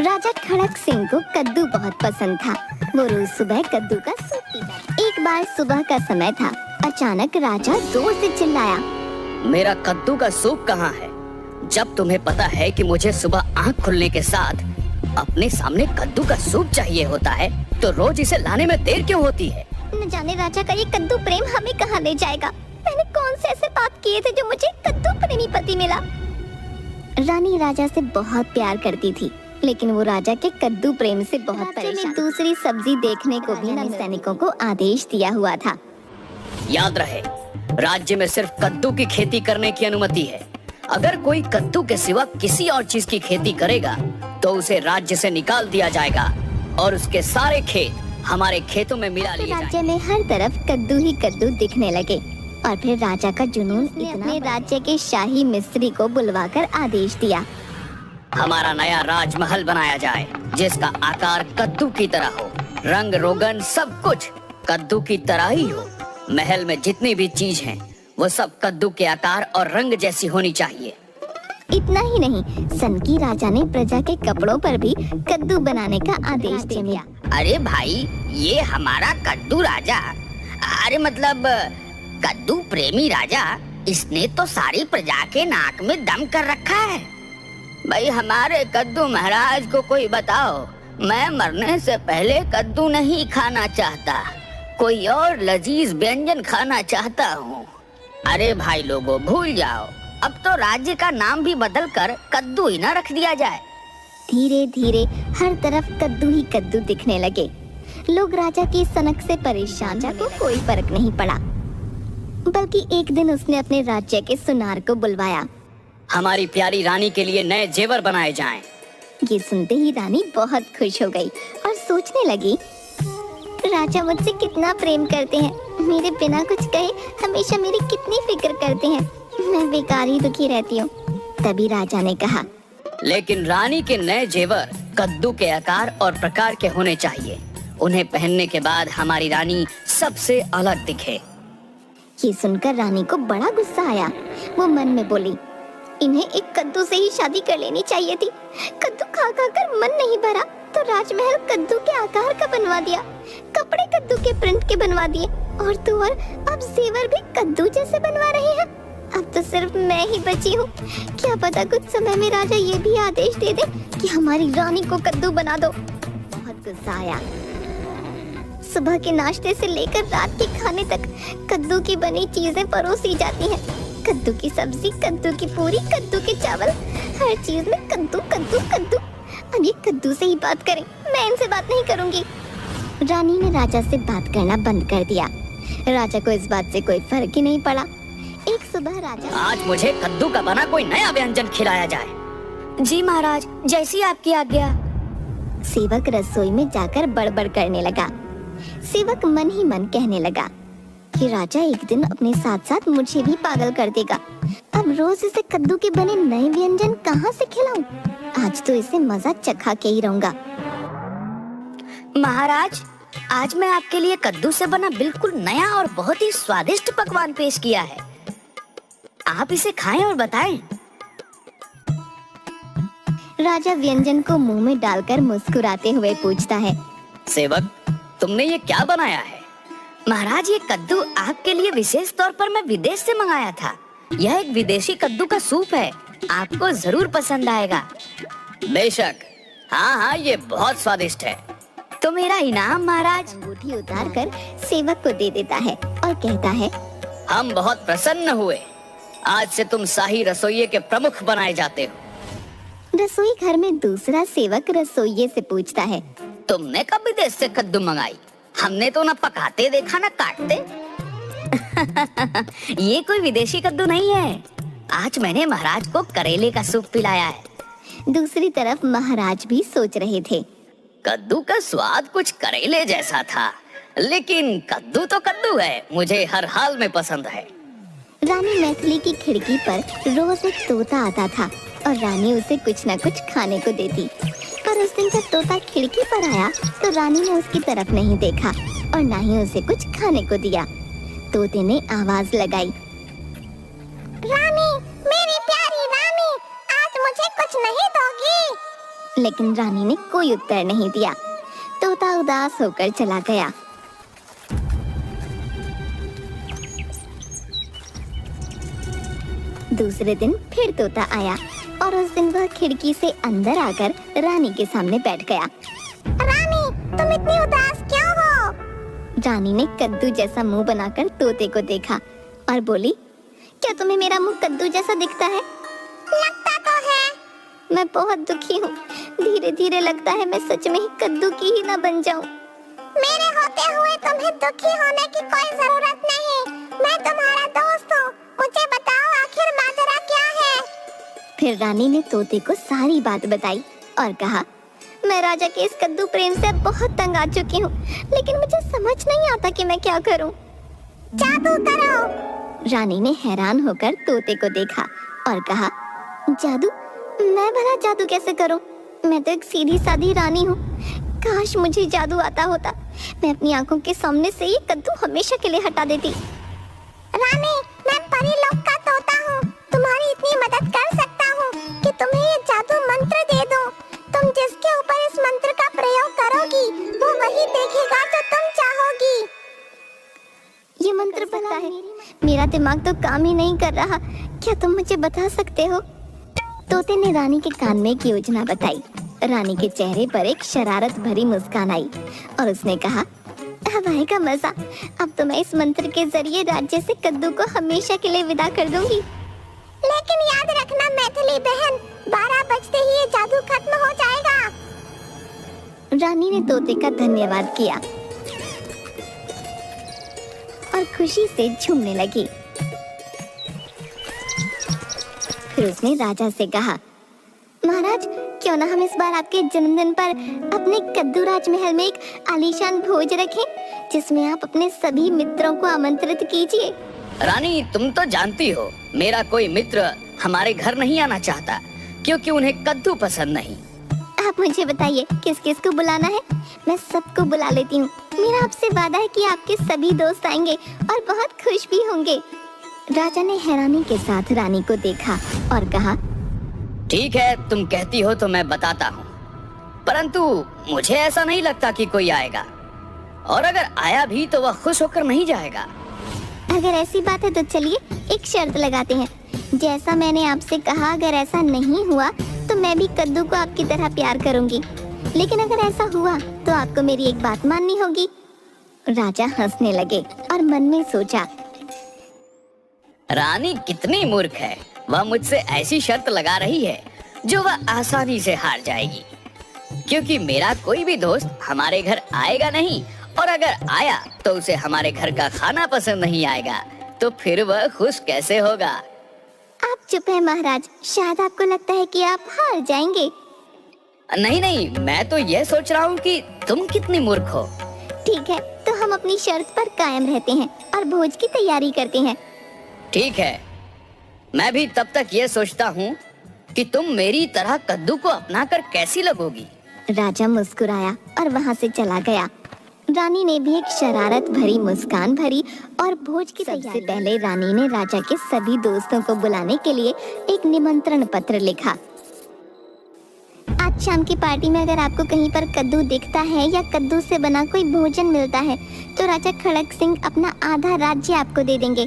राजा खड़क सिंह को कद्दू बहुत पसंद था। वो रोज सुबह कद्दू का सूप पीता। एक बार सुबह का समय था। अचानक राजा जोर से चिल्लाया, मेरा कद्दू का सूप कहाँ है? जब तुम्हें पता है कि मुझे सुबह आँख खुलने के साथ अपने सामने कद्दू का सूप चाहिए होता है, तो रोज इसे लाने में देर क्यों होती है? न जाने राजा का ये कद्दू प्रेम हमें कहाँ ले जाएगा। मैंने कौन से ऐसे पाप किए थे जो मुझे कद्दू प्रेमी पति मिला। रानी राजा से बहुत प्यार करती थी, लेकिन वो राजा के कद्दू प्रेम से बहुत परेशान। दूसरी सब्जी देखने को भी सैनिकों को आदेश दिया हुआ था। याद रहे, राज्य में सिर्फ कद्दू की खेती करने की अनुमति है। अगर कोई कद्दू के सिवा किसी और चीज की खेती करेगा तो उसे राज्य से निकाल दिया जाएगा और उसके सारे खेत हमारे खेतों में मिला लिए जाएंगे। राज्य में हर तरफ कद्दू ही कद्दू दिखने लगे और फिर राजा का जुनून अपने राज्य के शाही मिस्त्री को बुलवाकर आदेश दिया, हमारा नया राजमहल बनाया जाए जिसका आकार कद्दू की तरह हो, रंग रोगन सब कुछ कद्दू की तरह ही हो। महल में जितनी भी चीज हैं, वो सब कद्दू के आकार और रंग जैसी होनी चाहिए। इतना ही नहीं, सनकी राजा ने प्रजा के कपड़ों पर भी कद्दू बनाने का आदेश दे दिया। अरे भाई, ये हमारा कद्दू राजा, अरे मतलब कद्दू प्रेमी राजा, इसने तो सारी प्रजा के नाक में दम कर रखा है। भाई हमारे कद्दू महाराज को कोई बताओ, मैं मरने से पहले कद्दू नहीं खाना चाहता, कोई और लजीज व्यंजन खाना चाहता हूँ। अरे भाई लोगों, भूल जाओ, अब तो राज्य का नाम भी बदलकर कद्दू ही ना रख दिया जाए। धीरे धीरे हर तरफ कद्दू ही कद्दू दिखने लगे। लोग राजा की सनक से परेशान, राजा को कोई फर्क नहीं पड़ा। बल्कि एक दिन उसने अपने राज्य के सुनार को बुलवाया। हमारी प्यारी रानी के लिए नए जेवर बनाए जाएं। ये सुनते ही रानी बहुत खुश हो गई और सोचने लगी, राजा मुझसे कितना प्रेम करते हैं, मेरे बिना कुछ कहे हमेशा मेरी कितनी फिक्र करते हैं, मैं बेकार ही दुखी रहती हूँ। तभी राजा ने कहा, लेकिन रानी के नए जेवर कद्दू के आकार और प्रकार के होने चाहिए। उन्हें पहनने के बाद हमारी रानी सबसे अलग दिखे। ये सुनकर रानी को बड़ा गुस्सा आया। वो मन में बोली, इन्हें एक कद्दू से ही शादी कर लेनी चाहिए थी। कद्दू खा खा कर मन नहीं भरा तो राजमहल कद्दू के आकार का बनवा दिया, कपड़े कद्दू के प्रिंट के बनवा दिए और तो और अब जेवर भी कद्दू जैसे बनवा रहे हैं। अब तो सिर्फ मैं ही बची हूँ। क्या पता कुछ समय में राजा ये भी आदेश दे दे कि हमारी रानी को कद्दू बना दो। बहुत गुस्सा आया। सुबह के नाश्ते से लेकर रात के खाने तक कद्दू की बनी चीजें परोसी जाती हैं। कद्दू की सब्जी, कद्दू की पूरी, कद्दू के चावल, हर चीज में कद्दू कद्दू कद्दू। अब ये कद्दू से ही बात करें, मैं इनसे बात नहीं करूंगी। रानी ने राजा से बात करना बंद कर दिया। राजा को इस बात से कोई फर्क ही नहीं पड़ा। एक सुबह राजा, आज मुझे कद्दू का बना कोई नया व्यंजन खिलाया जाए। जी महाराज, जैसी आपकी आज्ञा। सेवक रसोई में जाकर बड़बड़ करने लगा। सेवक मन ही मन कहने लगा कि राजा एक दिन अपने साथ साथ मुझे भी पागल कर देगा। अब रोज इसे कद्दू के बने नए व्यंजन कहाँ से खिलाऊं? आज तो इसे मजा चखा के ही रहूंगा। महाराज, आज मैं आपके लिए कद्दू से बना बिल्कुल नया और बहुत ही स्वादिष्ट पकवान पेश किया है। आप इसे खाएं और बताएं। राजा व्यंजन को मुंह में डालकर मुस्कुराते हुए पूछता है, सेवक, तुमने ये क्या बनाया है? महाराज, ये कद्दू आपके लिए विशेष तौर पर मैं विदेश से मंगाया था। यह एक विदेशी कद्दू का सूप है, आपको जरूर पसंद आएगा। बेशक, हाँ, ये बहुत स्वादिष्ट है। तो मेरा इनाम महाराज। अंगूठी उतार कर सेवक को दे देता है और कहता है, हम बहुत प्रसन्न हुए। आज से तुम शाही रसोइये के प्रमुख बनाए जाते हो। रसोई घर में दूसरा सेवक रसोइये से पूछता है, तुमने कब विदेश से कद्दू मंगाई? हमने तो ना पकाते देखा ना काटते। ये कोई विदेशी कद्दू नहीं है। आज मैंने महाराज को करेले का सूप पिलाया है। दूसरी तरफ महाराज भी सोच रहे थे, कद्दू का स्वाद कुछ करेले जैसा था, लेकिन कद्दू तो कद्दू है, मुझे हर हाल में पसंद है। रानी मैथिली की खिड़की पर रोज एक तोता आता था और रानी उसे कुछ न कुछ खाने को देती। पर उस दिन जब तोता खिड़की पर आया तो रानी ने उसकी तरफ नहीं देखा और न ही उसे कुछ खाने को दिया। तोते ने आवाज लगाई, रानी, मेरी प्यारी रानी, आज मुझे कुछ नहीं दोगी? लेकिन रानी ने कोई उत्तर नहीं दिया। तोता उदास होकर चला गया। दूसरे दिन फिर तोता आया और उस दिन वह खिड़की से अंदर आकर रानी के सामने बैठ गया। रानी, तुम इतनी उदास क्यों हो? रानी ने कद्दू जैसा मुंह बनाकर तोते को देखा और बोली, क्या तुम्हें मेरा मुंह कद्दू जैसा दिखता है? लगता तो है। मैं बहुत दुखी हूँ। धीरे धीरे लगता है मैं सच में ही कद्दू की ही ना बन जाऊँ। मेरे होते हुए तुम्हें दुखी होने की कोई जरूरत नहीं। मैं तुम्हारा दोस्त हूँ। मुझे बताओ आखिर माजरा क्या है? फिर रानी ने तोते को सारी बात बताई और कहा, मैं राजा के इस कद्दू प्रेम से बहुत तंग आ चुकी हूँ, लेकिन मुझे समझ नहीं आता कि मैं क्या करूँ। जादू करो। रानी ने हैरान होकर तोते को देखा और कहा, जादू? मैं भला जादू कैसे करूं? मैं तो एक सीधी सादी रानी हूँ। काश मुझे जादू आता होता। मैं अपनी आंखों के सामने से ये कद्दू हमेशा के लिए हटा देती। रानी, मैं परी लोक का तोता हूँ। तुम्हारी इतनी मदद कर सकता हूँ कि तुम्हें ये जादू मंत्र दे दूँ। तुम जिसके ऊपर इस मंत्र का प्रयोग करोगी, वो वही देखेगा जो तुम चाहोगी। ये मंत्र पता है? मेरा दिमाग तो काम ही नहीं कर रहा। क्या तुम मुझे बता सकते हो? तोते ने रानी के कान में एक योजना बताई। रानी के चेहरे पर एक शरारत भरी मुस्कान आई और उसने कहा, अब आएगा मजा। अब तो मैं इस मंत्र के जरिए राज्य से कद्दू को हमेशा के लिए विदा कर दूंगी। लेकिन याद रखना मैथिली बहन, 12 बजते ही ये जादू खत्म हो जाएगा। रानी ने तोते का धन्यवाद किया और खुशी से झूमने लगी। फिर उसने राजा से कहा, महाराज, क्यों ना हम इस बार आपके जन्मदिन पर अपने कद्दू राजमहल में एक आलीशान भोज रखें, जिसमें आप अपने सभी मित्रों को आमंत्रित कीजिए। रानी, तुम तो जानती हो मेरा कोई मित्र हमारे घर नहीं आना चाहता, क्योंकि उन्हें कद्दू पसंद नहीं। आप मुझे बताइए किस किस को बुलाना है? मैं सबको बुला लेती हूँ। मेरा आपसे वादा है कि आपके सभी दोस्त आएंगे और बहुत खुश भी होंगे। राजा ने हैरानी के साथ रानी को देखा और कहा, ठीक है, तुम कहती हो तो मैं बताता हूँ, परंतु मुझे ऐसा नहीं लगता कि कोई आएगा, और अगर आया भी तो वह खुश होकर नहीं जाएगा। अगर ऐसी बात है तो चलिए एक शर्त लगाते हैं। जैसा मैंने आपसे कहा, अगर ऐसा नहीं हुआ तो मैं भी कद्दू को आपकी तरह प्यार करूंगी, लेकिन अगर ऐसा हुआ तो आपको मेरी एक बात माननी होगी। राजा हंसने लगे और मन में सोचा, रानी कितनी मूर्ख है। वह मुझसे ऐसी शर्त लगा रही है जो वह आसानी से हार जाएगी, क्योंकि मेरा कोई भी दोस्त हमारे घर आएगा नहीं, और अगर आया तो उसे हमारे घर का खाना पसंद नहीं आएगा, तो फिर वह खुश कैसे होगा। आप चुप है महाराज। शायद आपको लगता है कि आप हार जाएंगे। नहीं नहीं, मैं तो यह सोच रहा हूँ कि तुम कितनी मूर्ख हो। ठीक है, तो हम अपनी शर्त पर कायम रहते हैं और भोज की तैयारी करते हैं। ठीक है, मैं भी तब तक ये सोचता हूँ कि तुम मेरी तरह कद्दू को अपनाकर कैसी लगोगी। राजा मुस्कुराया और वहाँ से चला गया। रानी ने भी एक शरारत भरी मुस्कान भरी और भोज की तैयारी। सबसे पहले रानी ने राजा के सभी दोस्तों को बुलाने के लिए एक निमंत्रण पत्र लिखा। आज शाम की पार्टी में अगर आपको कहीं पर कद्दू दिखता है या कद्दू से बना कोई भोजन मिलता है तो राजा खड़क सिंह अपना आधा राज्य आपको दे देंगे।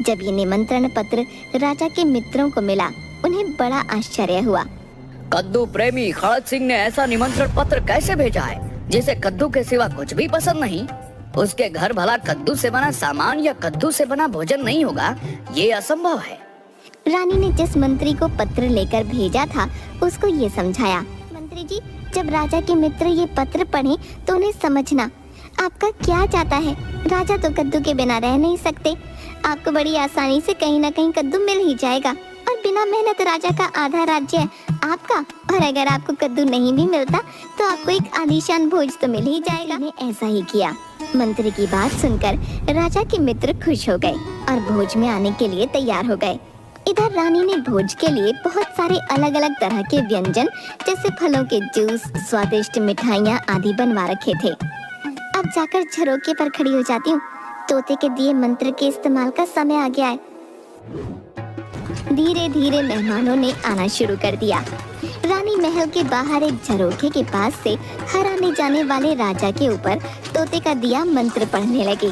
जब ये निमंत्रण पत्र राजा के मित्रों को मिला, उन्हें बड़ा आश्चर्य हुआ। कद्दू प्रेमी खड़क सिंह ने ऐसा निमंत्रण पत्र कैसे भेजा है जिसे कद्दू के सिवा कुछ भी पसंद नहीं? उसके घर भला कद्दू से बना सामान या कद्दू से बना भोजन नहीं होगा, ये असंभव है। रानी ने जिस मंत्री को पत्र लेकर भेजा था उसको ये समझाया, मंत्री जी, जब राजा के मित्र ये पत्र पढ़े तो उन्हें समझना आपका क्या चाहता है। राजा तो कद्दू के बिना रह नहीं सकते। आपको बड़ी आसानी से कहीं ना कहीं कद्दू मिल ही जाएगा, और बिना मेहनत राजा का आधा राज्य है आपका, और अगर आपको कद्दू नहीं भी मिलता तो आपको एक आलीशान भोज तो मिल ही जाएगा। ने ऐसा ही किया। मंत्री की बात सुनकर राजा के मित्र खुश हो गए और भोज में आने के लिए तैयार हो गए। इधर रानी ने भोज के लिए बहुत सारे अलग अलग तरह के व्यंजन जैसे फलों के जूस, स्वादिष्ट मिठाइयाँ आदि बनवा रखे थे। अब जाकर झरोके पर खड़ी हो जाती हूँ। तोते के दिए मंत्र के इस्तेमाल का समय आ गया है। धीरे धीरे मेहमानों ने आना शुरू कर दिया। रानी महल के बाहर एक झरोखे के पास से हराने जाने वाले राजा के ऊपर तोते का दिया मंत्र पढ़ने लगी।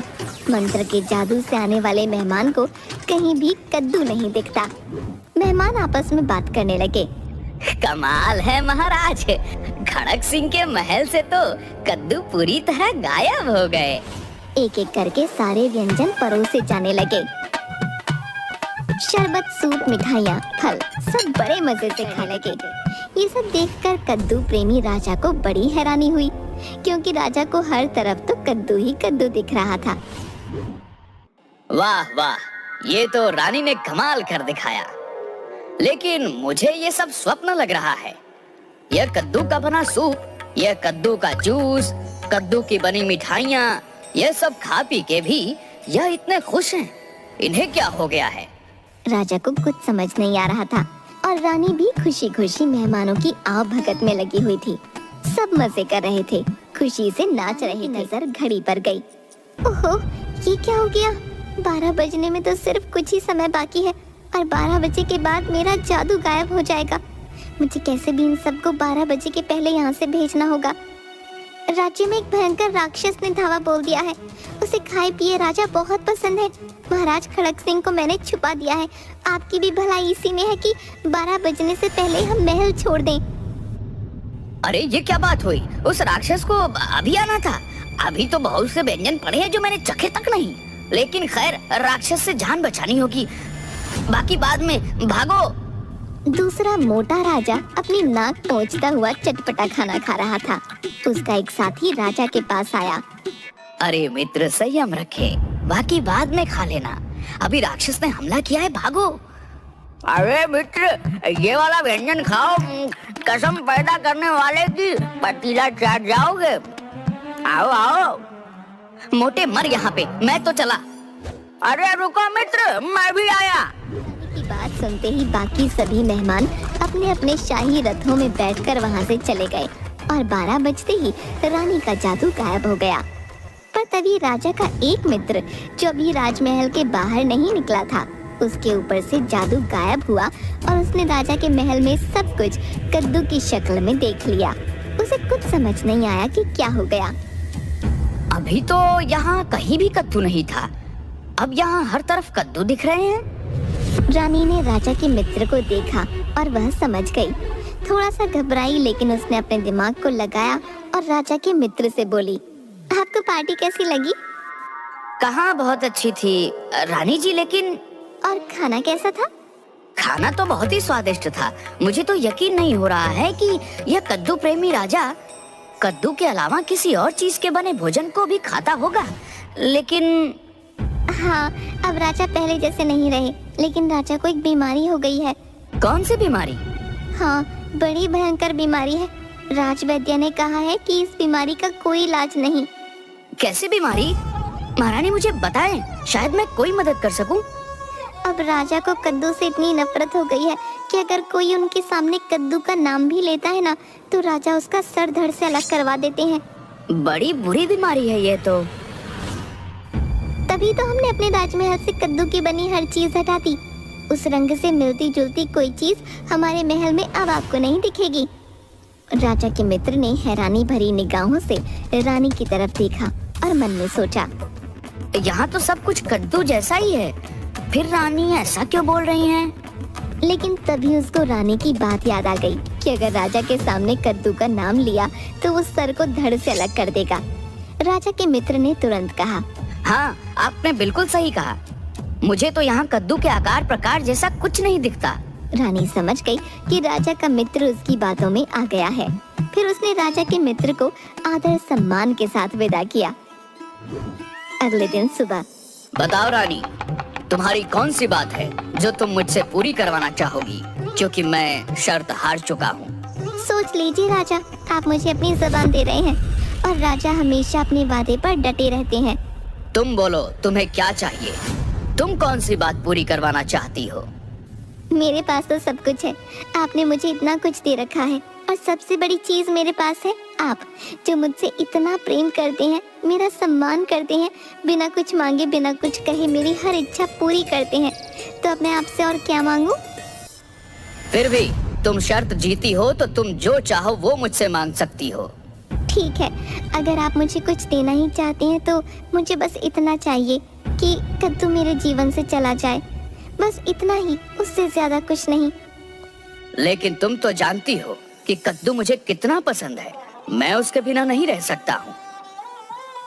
मंत्र के जादू से आने वाले मेहमान को कहीं भी कद्दू नहीं दिखता। मेहमान आपस में बात करने लगे। कमाल है महाराज, खड़क सिंह के महल से तो कद्दू पूरी तरह गायब हो गए। एक एक करके सारे व्यंजन परोसे जाने लगे। शरबत, सूप, मिठाइयाँ, फल सब बड़े मजे से खाने लगे। ये सब देखकर कद्दू प्रेमी राजा को बड़ी हैरानी हुई, क्योंकि राजा को हर तरफ तो कद्दू ही कद्दू दिख रहा था। वाह वाह, ये तो रानी ने कमाल कर दिखाया। लेकिन मुझे ये सब स्वप्न लग रहा है। यह कद्दू का बना सूप, यह कद्दू का जूस, कद्दू की बनी मिठाइयाँ, यह सब खा पी के भी यह इतने खुश हैं। इन्हें क्या हो गया है? राजा को कुछ समझ नहीं आ रहा था और रानी भी खुशी खुशी मेहमानों की आव भगत में लगी हुई थी। सब मजे कर रहे थे, खुशी से नाच रहे थे। नजर घड़ी पर गई। ओहो, ये क्या हो गया? 12 बजने में तो सिर्फ कुछ ही समय बाकी है और 12 बजे के बाद मेरा जादू गायब हो जाएगा। मुझे कैसे भी इन सबको 12 बजे के पहले यहाँ से भेजना होगा। राज्य में एक भयंकर राक्षस ने धावा बोल दिया है। उसे खाए पिए राजा बहुत पसंद है। महाराज खड़क सिंह को मैंने छुपा दिया है। आपकी भी भलाई इसी में है कि 12 बजने से पहले हम महल छोड़ दें। अरे ये क्या बात हुई? उस राक्षस को अभी आना था। अभी तो बहुत से व्यंजन पड़े हैं जो मैंने चखे तक नहीं। लेकिन खैर, राक्षस से जान बचानी होगी, बाकी बाद में। भागो। दूसरा मोटा राजा अपनी नाक पोंछता हुआ चटपटा खाना खा रहा था। उसका एक साथी राजा के पास आया। अरे मित्र, संयम रखे, बाकी बाद में खा लेना। अभी राक्षस ने हमला किया है, भागो। अरे मित्र, ये वाला व्यंजन खाओ, कसम पैदा करने वाले की पतीला चाट जाओगे। आओ आओ। मोटे, मर यहाँ पे, मैं तो चला। अरे रुको मित्र, मैं भी आया। की बात सुनते ही बाकी सभी मेहमान अपने अपने शाही रथों में बैठकर वहां से चले गए और 12 बजते ही रानी का जादू गायब हो गया। पर तभी राजा का एक मित्र, जो अभी राजमहल के बाहर नहीं निकला था, उसके ऊपर से जादू गायब हुआ और उसने राजा के महल में सब कुछ कद्दू की शक्ल में देख लिया। उसे कुछ समझ नहीं आया कि क्या हो गया। अभी तो यहाँ कहीं भी कद्दू नहीं था, अब यहाँ हर तरफ कद्दू दिख रहे हैं। रानी ने राजा के मित्र को देखा और वह समझ गई। थोड़ा सा घबराई, लेकिन उसने अपने दिमाग को लगाया और राजा के मित्र से बोली, आपको पार्टी कैसी लगी? कहाँ, बहुत अच्छी थी रानी जी। लेकिन और खाना कैसा था? खाना तो बहुत ही स्वादिष्ट था। मुझे तो यकीन नहीं हो रहा है कि यह कद्दू प्रेमी राजा कद्दू के अलावा किसी और चीज के बने भोजन को भी खाता होगा। लेकिन हाँ, अब राजा पहले जैसे नहीं रहे, लेकिन राजा को एक बीमारी हो गई है। कौन सी बीमारी? हाँ, बड़ी भयंकर बीमारी है। राज वैद्य ने कहा है कि इस बीमारी का कोई इलाज नहीं। कैसी बीमारी? महारानी मुझे बताएं, शायद मैं कोई मदद कर सकूं। अब राजा को कद्दू से इतनी नफरत हो गई है कि अगर कोई उनके सामने कद्दू का नाम भी लेता है ना, तो राजा उसका सर धड़ से अलग करवा देते हैं। बड़ी बुरी बीमारी है ये तो। तभी तो हमने अपने राजमहल से कद्दू की बनी हर चीज हटा दी। उस रंग से मिलती जुलती कोई चीज हमारे महल में अब आपको नहीं दिखेगी। राजा के मित्र ने हैरानी भरी निगाहों से रानी की तरफ देखा और मन में सोचा, यहाँ तो सब कुछ कद्दू जैसा ही है, फिर रानी ऐसा क्यों बोल रही हैं? लेकिन तभी उसको रानी की बात याद आ गई कि अगर राजा के सामने कद्दू का नाम लिया तो वो सर को धड़ से अलग कर देगा। राजा के मित्र ने तुरंत कहा, हाँ, आपने बिल्कुल सही कहा। मुझे तो यहाँ कद्दू के आकार प्रकार जैसा कुछ नहीं दिखता। रानी समझ गई कि राजा का मित्र उसकी बातों में आ गया है। फिर उसने राजा के मित्र को आदर सम्मान के साथ विदा किया। अगले दिन सुबह, बताओ रानी, तुम्हारी कौन सी बात है जो तुम मुझसे पूरी करवाना चाहोगी, क्योंकि मैं शर्त हार चुका हूँ। सोच लीजिए राजा, आप मुझे अपनी जबान दे रहे हैं और राजा हमेशा अपने वादे पर डटे रहते हैं। तुम बोलो, तुम्हें क्या चाहिए? तुम कौन सी बात पूरी करवाना चाहती हो? मेरे पास तो सब कुछ है। आपने मुझे इतना कुछ दे रखा है और सबसे बड़ी चीज मेरे पास है आप, जो मुझसे इतना प्रेम करते हैं, मेरा सम्मान करते हैं, बिना कुछ मांगे बिना कुछ कहे मेरी हर इच्छा पूरी करते हैं। तो अब मैं आपसे और क्या मांगू? फिर भी तुम शर्त जीती हो तो तुम जो चाहो वो मुझसे मांग सकती हो। ठीक है, अगर आप मुझे कुछ देना ही चाहते हैं तो मुझे बस इतना चाहिए कि कद्दू मेरे जीवन से चला जाए, बस इतना ही, उससे ज्यादा कुछ नहीं। लेकिन तुम तो जानती हो कि कद्दू मुझे कितना पसंद है, मैं उसके बिना नहीं रह सकता हूँ।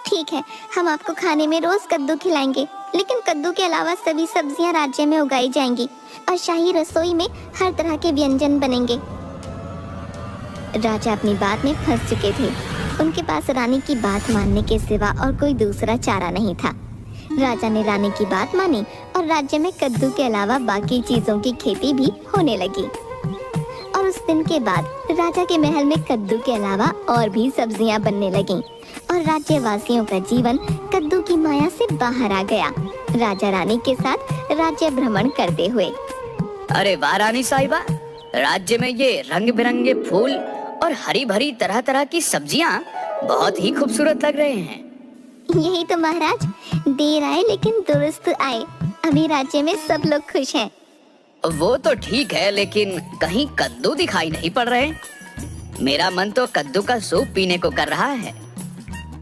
ठीक है, हम आपको खाने में रोज कद्दू खिलाएंगे, लेकिन कद्दू के अलावा सभी सब्जियां राज्य में उगाई जाएंगी और शाही रसोई में हर तरह के व्यंजन बनेंगे। राजा अपनी बात में फंस चुके थे। उनके पास रानी की बात मानने के सिवा और कोई दूसरा चारा नहीं था। राजा ने रानी की बात मानी और राज्य में कद्दू के अलावा बाकी चीजों की खेती भी होने लगी। और उस दिन के बाद राजा के महल में कद्दू के अलावा और भी सब्जियां बनने लगीं और राज्यवासियों का जीवन कद्दू की माया से बाहर आ गया, राजा रानी के साथ राज्य भ्रमण करते हुए। अरे वाह रानी साहिबा, राज्य में ये रंग बिरंगे फूल और हरी भरी तरह तरह की सब्जियां बहुत ही खूबसूरत लग रहे हैं। यही तो महाराज, देर आए लेकिन दुरुस्त आए। अभी राज्य में सब लोग खुश हैं। वो तो ठीक है, लेकिन कहीं कद्दू दिखाई नहीं पड़ रहे। मेरा मन तो कद्दू का सूप पीने को कर रहा है।